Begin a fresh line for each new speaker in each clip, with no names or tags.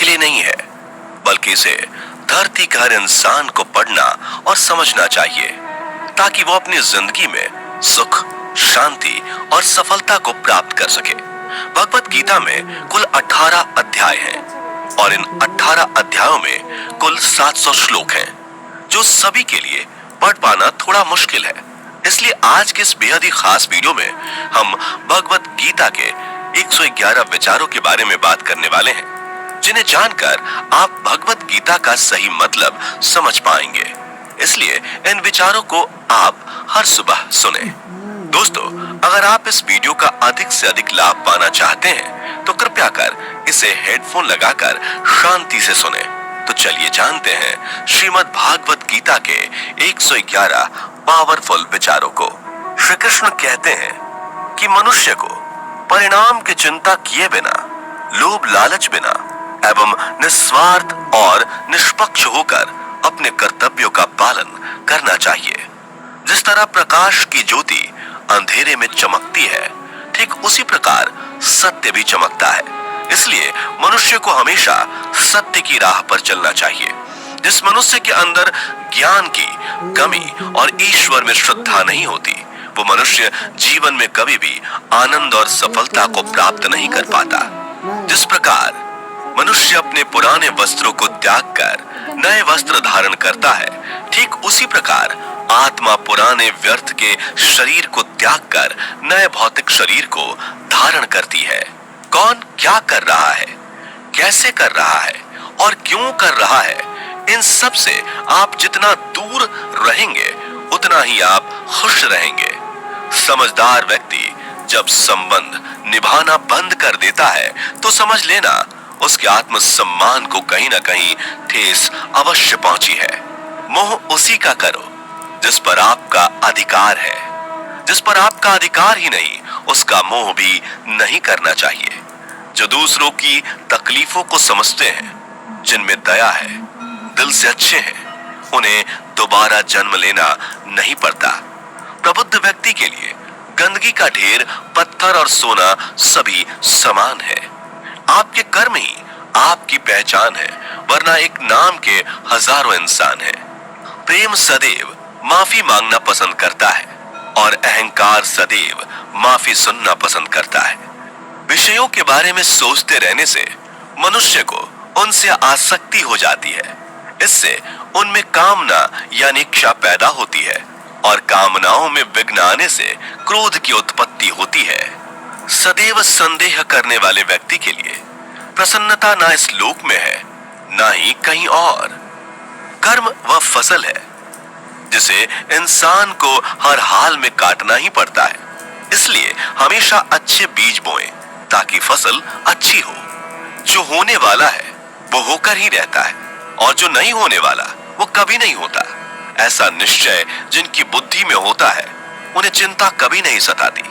के लिए नहीं है, बल्कि इसे धरती का हर इंसान को पढ़ना और समझना चाहिए, ताकि वो अपनी जिंदगी में सुख, शांति और सफलता को प्राप्त कर सके। भगवत गीता में कुल 18 अध्याय हैं और इन 18 अध्यायों में कुल 700 श्लोक हैं, जो सभी के लिए पढ़ पाना थोड़ा मुश्किल है। इसलिए आज के इस बेहद ही खास वीडियो में हम भगवत गीता के 111 विचारों के बारे में बात करने वाले हैं, जिन्हें जानकर आप भगवत गीता का सही मतलब समझ पाएंगे। इसलिए इन विचारों को आप हर सुबह सुने। दोस्तों, अगर आप इस वीडियो का अधिक से अधिक लाभ पाना चाहते हैं तो कृपया कर इसे हेडफोन लगाकर शांति से सुने। तो चलिए जानते हैं श्रीमद् भागवत गीता के 111 पावरफुल विचारों को। श्री कृष्ण कहते हैं कि मनुष्य को परिणाम की चिंता किए बिना, लोभ लालच बिना एवं निस्वार्थ और निष्पक्ष होकर अपने कर्तव्यों का पालन करना चाहिए। जिस तरह प्रकाश की ज्योति अंधेरे में चमकती है, ठीक उसी प्रकार सत्य भी चमकता है। इसलिए मनुष्य को हमेशा सत्य की राह पर चलना चाहिए। जिस मनुष्य के अंदर ज्ञान की कमी और ईश्वर में श्रद्धा नहीं होती, वो मनुष्य जीवन में कभी भी आनंद और सफलता को प्राप्त नहीं कर पाता। जिस प्रकार मनुष्य अपने पुराने वस्त्रों को त्याग कर नए वस्त्र धारण करता है, ठीक उसी प्रकार आत्मा पुराने व्यर्थ के शरीर को त्याग कर नए भौतिक शरीर को धारण करती है। कौन क्या कर रहा है, कैसे कर रहा है और क्यों कर रहा है, इन सब से आप जितना दूर रहेंगे उतना ही आप खुश रहेंगे। समझदार व्यक्ति जब संबंध निभाना बंद कर देता है तो समझ लेना उसके आत्मसम्मान को कहीं ना कहीं ठेस अवश्य पहुंची है। मोह उसी का करो जिस पर आपका अधिकार है। जिस पर आपका अधिकार ही नहीं, उसका मोह भी नहीं करना चाहिए। जो दूसरों की तकलीफों को समझते हैं, जिनमें दया है, दिल से अच्छे हैं, उन्हें दोबारा जन्म लेना नहीं पड़ता। प्रबुद्ध व्यक्ति के लिए गंदगी का ढेर, पत्थर और सोना सभी समान है। आपके कर्म ही आपकी पहचान है, वरना एक नाम के हजारों इंसान हैं। प्रेम सदैव माफी मांगना पसंद करता है और अहंकार सदैव माफी सुनना पसंद करता है। विषयों के बारे में सोचते रहने से मनुष्य को उनसे आसक्ति हो जाती है। इससे उनमें कामना यानी इच्छा पैदा होती है और कामनाओं में विघ्न आने से क्रोध की उत्पत्ति होती है। सदैव संदेह करने वाले व्यक्ति के लिए प्रसन्नता ना इस लोक में है, ना ही कहीं और। कर्म वह फसल है जिसे इंसान को हर हाल में काटना ही पड़ता है। इसलिए हमेशा अच्छे बीज बोएं ताकि फसल अच्छी हो। जो होने वाला है वो होकर ही रहता है और जो नहीं होने वाला वो कभी नहीं होता। ऐसा निश्चय जिनकी बुद्धि में होता है, उन्हें चिंता कभी नहीं सताती।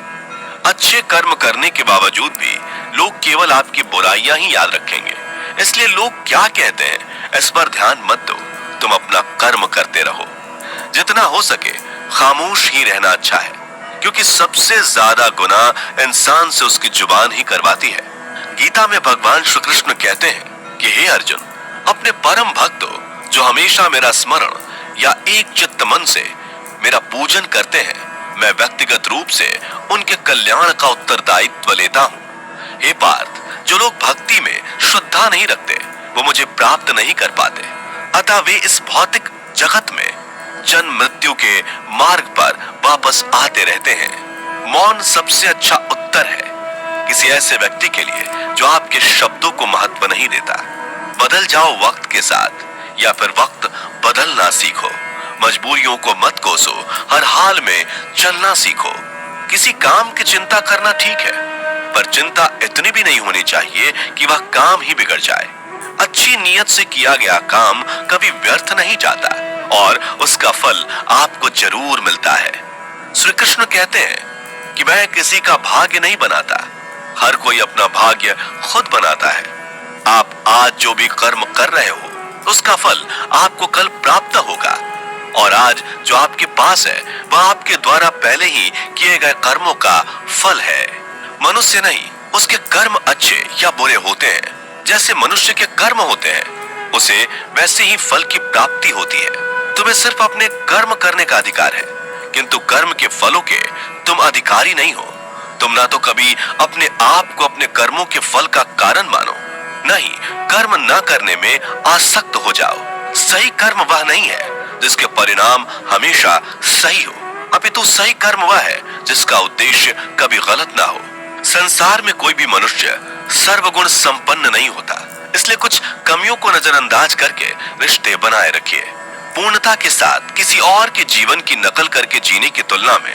अच्छे कर्म करने के बावजूद भी लोग केवल आपकी बुराइयां ही याद रखेंगे। इसलिए लोग क्या कहते हैं इस पर ध्यान मत दो, तुम अपना कर्म करते रहो। जितना हो सके खामोश ही रहना अच्छा है, क्योंकि सबसे ज्यादा गुनाह इंसान से उसकी जुबान ही करवाती है। गीता में भगवान श्री कृष्ण कहते हैं कि हे अर्जुन, अपने परम भक्तों जो हमेशा मेरा स्मरण या एक चित्त मन से मेरा पूजन करते हैं, मैं व्यक्तिगत रूप से उनके कल्याण का उत्तरदायित्व लेता हूँ। हे पार्थ, जो लोग भक्ति में श्रद्धा नहीं रखते वो मुझे प्राप्त नहीं कर पाते। अतः वे इस भौतिक जगत में जन्म मृत्यु के मार्ग पर वापस आते रहते हैं। मौन सबसे अच्छा उत्तर है किसी ऐसे व्यक्ति के लिए जो आपके शब्दों को महत्व नहीं देता। बदल जाओ वक्त के साथ, या फिर वक्त बदलना सीखो। मजबूरियों को मत कोसो, हर हाल में चलना सीखो। किसी काम की चिंता करना ठीक है, पर चिंता इतनी भी नहीं होनी चाहिए कि वह काम ही बिगड़ जाए। अच्छी नीयत से किया गया काम कभी व्यर्थ नहीं जाता और उसका फल आपको जरूर मिलता है। श्री कृष्ण कहते हैं कि मैं किसी का भाग्य नहीं बनाता, हर कोई अपना भाग्य खुद बनाता है। आप आज जो भी कर्म कर रहे हो उसका फल आपको कल प्राप्त होगा, और आज जो आपके पास है वह आपके द्वारा पहले ही किए गए कर्मों का फल है। मनुष्य नहीं, उसके कर्म अच्छे या बुरे होते हैं। जैसे मनुष्य के कर्म होते हैं, उसे वैसे ही फल की प्राप्ति होती है। तुम्हें सिर्फ अपने कर्म करने का अधिकार है, किंतु कर्म के फलों के तुम अधिकारी नहीं हो। तुम ना तो कभी अपने आप को अपने कर्मों के फल का कारण मानो, नहीं कर्म न करने में आसक्त हो जाओ। सही कर्म वह नहीं है जिसके परिणाम हमेशा सही हो, अपितु सही कर्म वह है जिसका उद्देश्य कभी गलत ना हो। संसार में कोई भी मनुष्य सर्वगुण संपन्न नहीं होता, इसलिए कुछ कमियों को नजरअंदाज करके रिश्ते बनाए रखिए। पूर्णता के साथ किसी और के जीवन की नकल करके जीने की तुलना में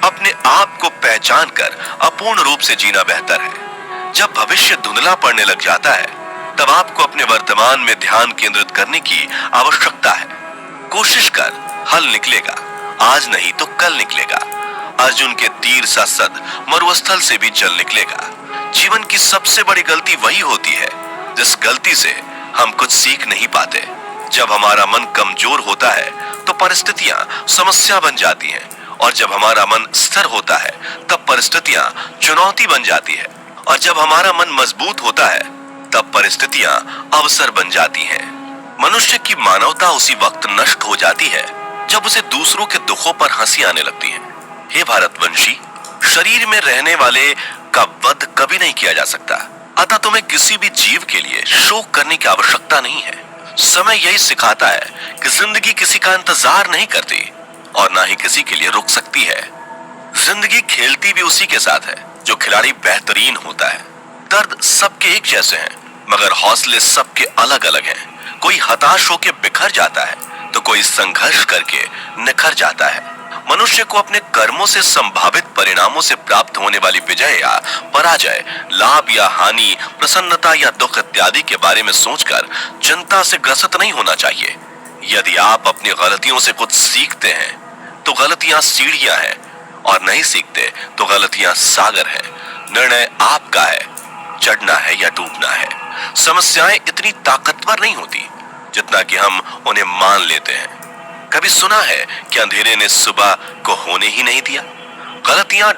अपने आप को पहचान कर अपूर्ण रूप से जीना बेहतर है। जब भविष्य धुंधला पड़ने लग जाता है, तब आपको अपने वर्तमान में ध्यान केंद्रित करने की आवश्यकता है। कोशिश कर, हल निकलेगा, आज नहीं तो कल निकलेगा। अर्जुन के तीर सा सद मरुस्थल से भी जल निकलेगा। जीवन की सबसे बड़ी गलती वही होती है जिस गलती से हम कुछ सीख नहीं पाते। जब हमारा मन कमजोर होता है तो परिस्थितियां समस्या बन जाती हैं, और जब हमारा मन स्थिर होता है तब परिस्थितियां चुनौती बन जाती है, और जब हमारा मन मजबूत होता है तब परिस्थितियां अवसर बन जाती हैं। मनुष्य की मानवता उसी वक्त नष्ट हो जाती है जब उसे दूसरों के दुखों पर हंसी आने लगती है। हे भारतवंशी, शरीर में रहने वाले का वध कभी नहीं किया जा सकता, अतः तुम्हें किसी भी जीव के लिए शोक करने की आवश्यकता नहीं है। समय यही सिखाता है कि जिंदगी किसी का इंतजार नहीं करती और ना ही किसी के लिए रुक सकती है। जिंदगी खेलती भी उसी के साथ है जो खिलाड़ी बेहतरीन होता है। दर्द सबके एक जैसे हैं, मगर हौसले सबके अलग अलग हैं। कोई हताश होकर बिखर जाता है तो कोई संघर्ष करके निखर जाता है। मनुष्य को अपने कर्मों से संभावित परिणामों से प्राप्त होने वाली विजय या पराजय, लाभ या हानि, प्रसन्नता या दुख इत्यादि के बारे में सोचकर चिंता से ग्रसित नहीं होना चाहिए। यदि आप अपनी गलतियों से कुछ सीखते हैं तो गलतियां सीढ़ियां हैं, और नहीं सीखते तो गलतियां सागर है। निर्णय आपका है, चढ़ना है या डूबना है। समस्याएं इतनी ताकतवर नहीं होती जितना कि हम उन्हें मान लेते हैं। कभी सुना है कि अंधेरे ने सुबह को होने ही नहीं दिया? गलतियां